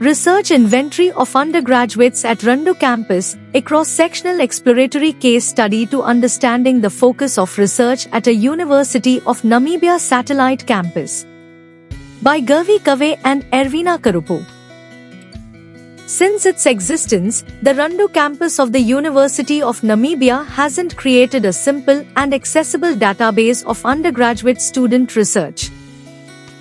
Research inventory of undergraduates at Randu campus, a cross-sectional exploratory case study to understanding the focus of research at a University of Namibia satellite campus. By Gervi Kave and Ervina Karupu. Since its existence, the Randu campus of the University of Namibia hasn't created a simple and accessible database of undergraduate student research.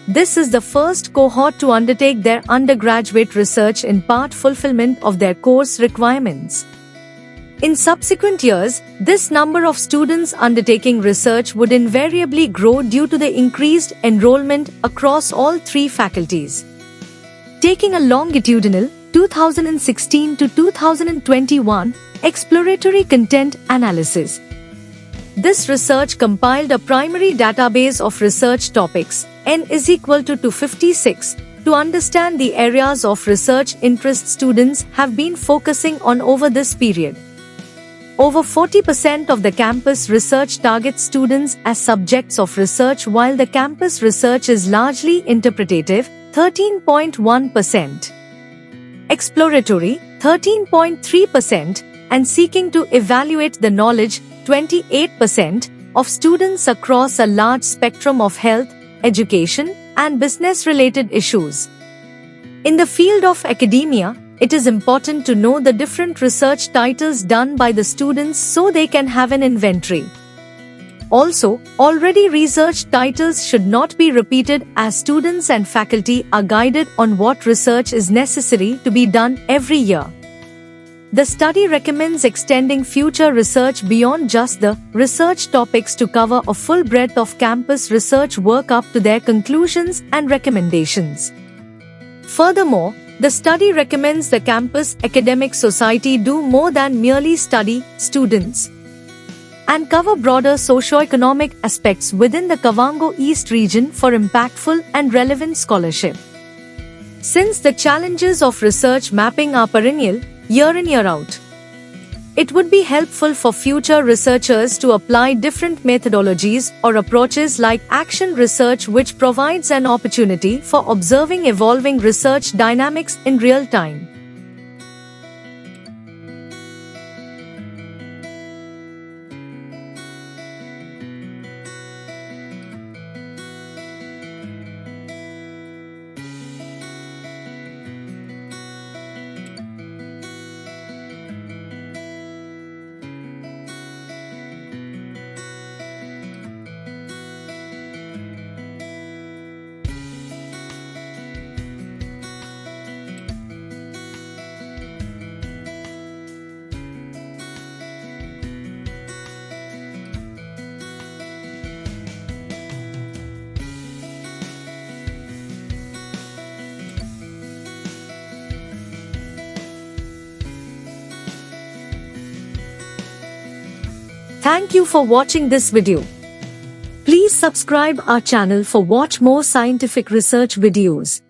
This is the first cohort to undertake their undergraduate research in part fulfillment of their course requirements. In subsequent years, this number of students undertaking research would invariably grow due to the increased enrollment across all three faculties. Taking a longitudinal 2016 to 2021 exploratory content analysis. This research compiled a primary database of research topics, N is equal to 256, to understand the areas of research interest students have been focusing on over this period. Over 40% of the campus research targets students as subjects of research, while the campus research is largely interpretative, 13.1%. Exploratory, 13.3%, and seeking to evaluate the knowledge, 28%, of students across a large spectrum of health, education, and business-related issues. In the field of academia, it is important to know the different research titles done by the students so they can have an inventory. Also, already researched titles should not be repeated, as students and faculty are guided on what research is necessary to be done every year. The study recommends extending future research beyond just the research topics to cover a full breadth of campus research work up to their conclusions and recommendations. Furthermore, the study recommends the campus academic society do more than merely study students and cover broader socio-economic aspects within the Kavango East region for impactful and relevant scholarship. Since the challenges of research mapping are perennial, year in year out, it would be helpful for future researchers to apply different methodologies or approaches like action research, which provides an opportunity for observing evolving research dynamics in real time. Thank you for watching this video. Please subscribe our channel for watch more scientific research videos.